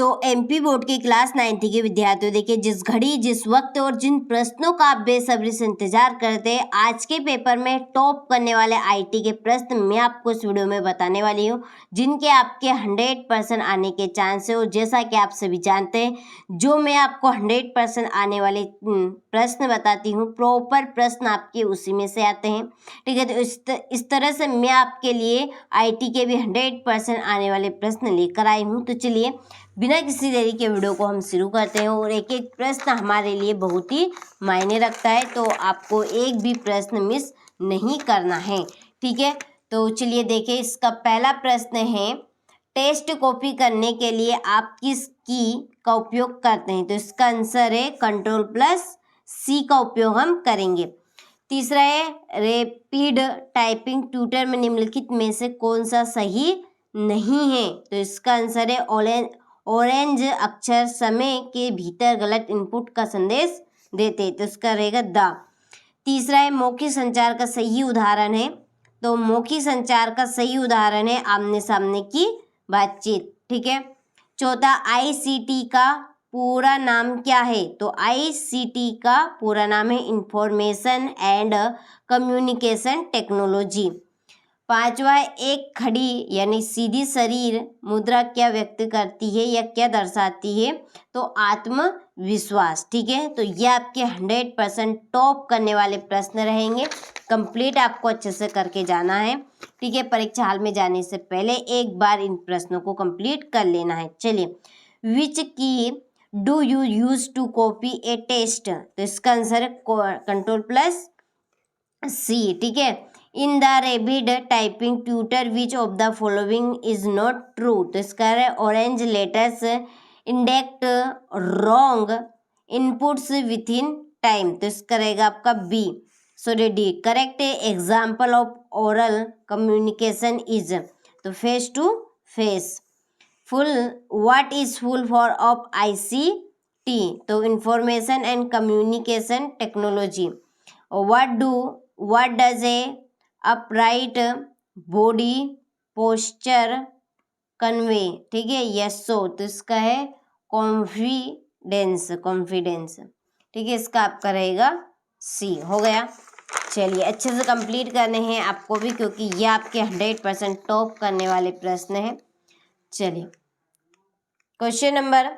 तो MP board की class 9th के विद्यार्थियों, देखिए जिस घड़ी जिस वक्त और जिन प्रश्नों का आप बेसब्री से इंतजार करते हैं, आज के पेपर में टॉप करने वाले आईटी के प्रश्न मैं आपको इस वीडियो में बताने वाली हूं, जिनके आपके 100% आने के चांस है। और जैसा कि आप सभी जानते हैं, जो मैं आपको 100% आने वाले प्रश्न बताती हूँ, प्रॉपर प्रश्न आपके उसी में से आते हैं। ठीक है, तो इस तरह से मैं आपके लिए आईटी के भी 100% आने वाले प्रश्न लेकर आई हूँ। तो चलिए बिना किसी देरी के वीडियो को हम शुरू करते हैं। और एक एक प्रश्न हमारे लिए बहुत ही मायने रखता है, तो आपको एक भी प्रश्न मिस नहीं करना है। ठीक है, तो चलिए देखिए, इसका पहला प्रश्न है, टेस्ट कॉपी करने के लिए आप किस की का उपयोग करते हैं? तो इसका आंसर है Ctrl+C का उपयोग हम करेंगे। तीसरा है, रैपिड टाइपिंग ट्यूटर में निम्नलिखित में से कौन सा सही नहीं है? तो इसका आंसर है ऑरेंज अक्षर समय के भीतर गलत इनपुट का संदेश देते, तो इसका रहेगा द। तीसरा है, मौखिक संचार का सही उदाहरण है? तो मौखिक संचार का सही उदाहरण है आमने सामने की बातचीत। ठीक है। चौथा, आईसीटी का पूरा नाम क्या है? तो आईसीटी का पूरा नाम है इंफॉर्मेशन एंड कम्युनिकेशन टेक्नोलॉजी। पांचवा, एक खड़ी यानी सीधी शरीर मुद्रा क्या व्यक्त करती है या क्या दर्शाती है? तो आत्मविश्वास। ठीक है, तो ये आपके 100% टॉप करने वाले प्रश्न रहेंगे। कंप्लीट आपको अच्छे से करके जाना है। ठीक है, परीक्षा हाल में जाने से पहले एक बार इन प्रश्नों को कंप्लीट कर लेना है। चलिए, which key do you use to copy a test? तो इसका आंसर है Ctrl+C। ठीक है, in the rapid typing tutor which of the following is not true? तो इसका है orange letters indicate wrong inputs within time, तो इसका रहेगा आपका B, sorry D. Correct example of oral communication is? तो face to face. Full, what is full for of ICT? तो information and communication technology. What does a upright body posture convey? ठीक है, yes so, तो इसका है confidence. ठीक है, इसका आपका रहेगा सी। हो गया। चलिए, अच्छे से कंप्लीट करने हैं आपको भी, क्योंकि ये आपके 100% टॉप करने वाले प्रश्न हैं। चलिए, क्वेश्चन नंबर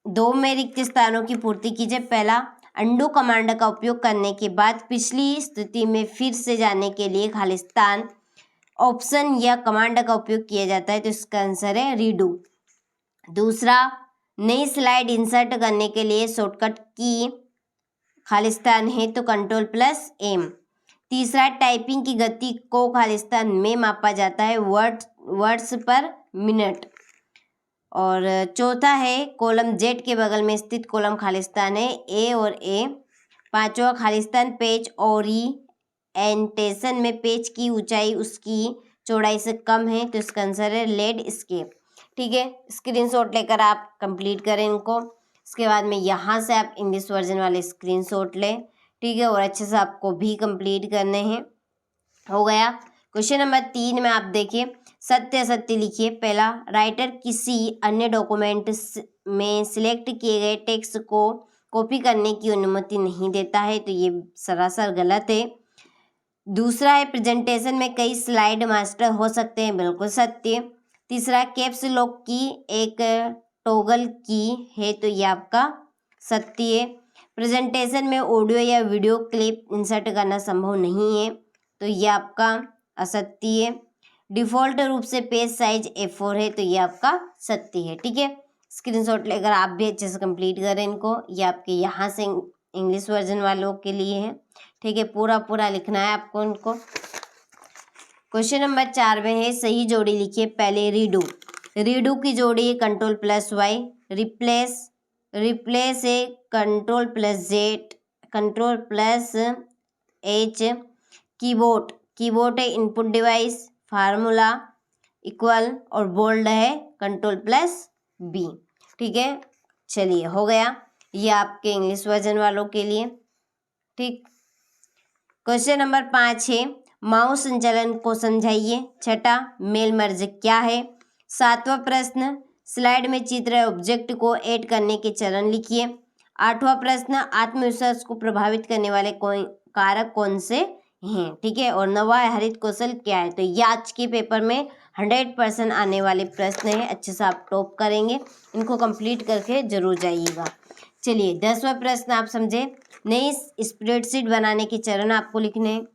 2 में रिक्त स्थानों की पूर्ति कीजिए। पहला, अंडू कमांड का उपयोग करने के बाद पिछली स्थिति में फिर से जाने के लिए खालिस्तान ऑप्शन या कमांड का उपयोग किया जाता है, तो इसका आंसर है रीडू। दूसरा, नई स्लाइड इंसर्ट करने के लिए शॉर्टकट की खालिस्तान है, तो Ctrl+M। तीसरा, टाइपिंग की गति को खालिस्तान में मापा जाता है, वर्ड्स पर मिनट। और चौथा है, कॉलम जेड के बगल में स्थित कॉलम खालिस्तान है, ए और ए। पांचवा, खालिस्तान पेज ओरिएंटेशन में पेज की ऊंचाई उसकी चौड़ाई से कम है, तो इसका आंसर है लैंडस्केप। ठीक है, स्क्रीनशॉट लेकर आप कंप्लीट करें इनको। इसके बाद में यहाँ से आप इंग्लिश वर्जन वाले स्क्रीनशॉट लें। ठीक है, और अच्छे से आपको भी कंप्लीट करने हैं। हो गया। क्वेश्चन नंबर 3 में आप देखिए, सत्य असत्य लिखिए। पहला, राइटर किसी अन्य डॉक्यूमेंट में सिलेक्ट किए गए टेक्स्ट को कॉपी करने की अनुमति नहीं देता है, तो ये सरासर गलत है। दूसरा है, प्रेजेंटेशन में कई स्लाइड मास्टर हो सकते हैं, बिल्कुल सत्य। तीसरा, कैप्स लॉक की एक टॉगल की है, तो ये आपका सत्य है। प्रेजेंटेशन में ऑडियो या वीडियो क्लिप इंसर्ट करना संभव नहीं है, तो ये आपका असत्य है। डिफ़ॉल्ट रूप से पेज साइज A4 है, तो ये आपका सत्य है। ठीक है, स्क्रीनशॉट लेकर आप भी अच्छे से कंप्लीट करें इनको। ये आपके यहाँ से इंग्लिश वर्जन वालों के लिए है। ठीक है, पूरा लिखना है आपको इनको। क्वेश्चन नंबर 4 में है, सही जोड़ी लिखिए। पहले, रीडू की जोड़ी है Ctrl+Y। रिप्लेस है Ctrl+Z, Ctrl+H। कीबोर्ड है इनपुट डिवाइस, फार्मूला इक्वल, और बोल्ड है Ctrl+B। ठीक है, चलिए हो गया। ये आपके इंग्लिश वर्जन वालों के लिए। ठीक, क्वेश्चन नंबर 5 है, माउस संचालन को समझाइए। छठा, मेल मर्ज क्या है? सातवां प्रश्न, स्लाइड में चित्र या ऑब्जेक्ट को ऐड करने के चरण लिखिए। 8वां प्रश्न, आत्मविश्वास को प्रभावित करने वाले कारक कौन से हैं, ठीक है। और 9वां, हरित कौशल क्या है। तो ये आज के पेपर में 100% आने वाले प्रश्न है, अच्छे से आप टॉप करेंगे, इनको कंप्लीट करके जरूर जाइएगा। चलिए 10वां प्रश्न आप समझे, नई स्प्रेडशीट बनाने के चरण आपको लिखने हैं।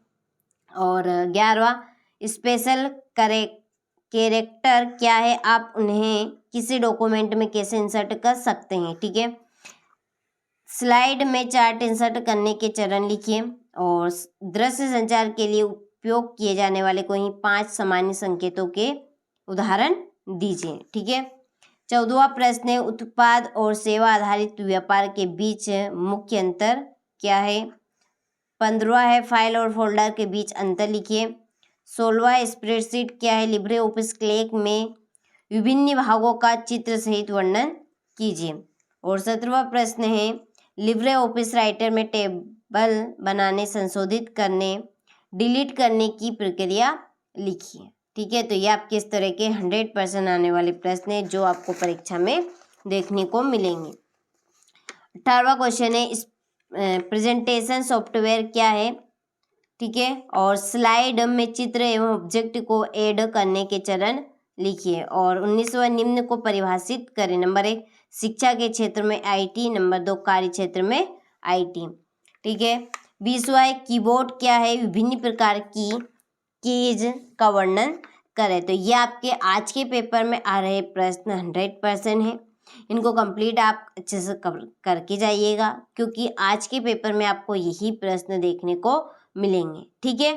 और 11वां, स्पेशल कैरेक्टर क्या है, आप उन्हें किसी डॉक्यूमेंट में कैसे इंसर्ट कर सकते हैं, ठीक है। स्लाइड में चार्ट इंसर्ट करने के चरण लिखिए। और दृश्य संचार के लिए उपयोग किए जाने वाले कोई 5 सामान्य संकेतों के उदाहरण दीजिए, ठीक है। 14वां प्रश्न है, उत्पाद और सेवा आधारित व्यापार के बीच मुख्य अंतर क्या है। 15वां है, फाइल और फोल्डर के बीच अंतर लिखिए। 16वां, स्प्रेडशीट क्या है, लिब्रे ऑफिस क्लैक में विभिन्न भागों का चित्र सहित वर्णन कीजिए। और 17वां प्रश्न है, लिब्रे ऑफिस राइटर में टेबल बनाने, संशोधित करने, डिलीट करने की प्रक्रिया लिखिए, ठीक है। तो ये आपके इस तरह के 100% आने वाले प्रश्न हैं जो आपको परीक्षा में देखने को मिलेंगे। 18वां क्वेश्चन है, प्रेजेंटेशन सॉफ्टवेयर क्या है, ठीक है। और स्लाइड में चित्र एवं ऑब्जेक्ट को ऐड करने के चरण लिखिए। और 19वां, निम्न को परिभाषित करें। नंबर 1, शिक्षा के क्षेत्र में आईटी। नंबर 2, कार्य क्षेत्र में आईटी, ठीक है। 20वां है, कीबोर्ड क्या है, विभिन्न प्रकार की कीज का वर्णन करें। तो ये आपके आज के पेपर में आ रहे प्रश्न 100% है, इनको कंप्लीट आप अच्छे से करके जाइएगा, क्योंकि आज के पेपर में आपको यही प्रश्न देखने को मिलेंगे, ठीक है।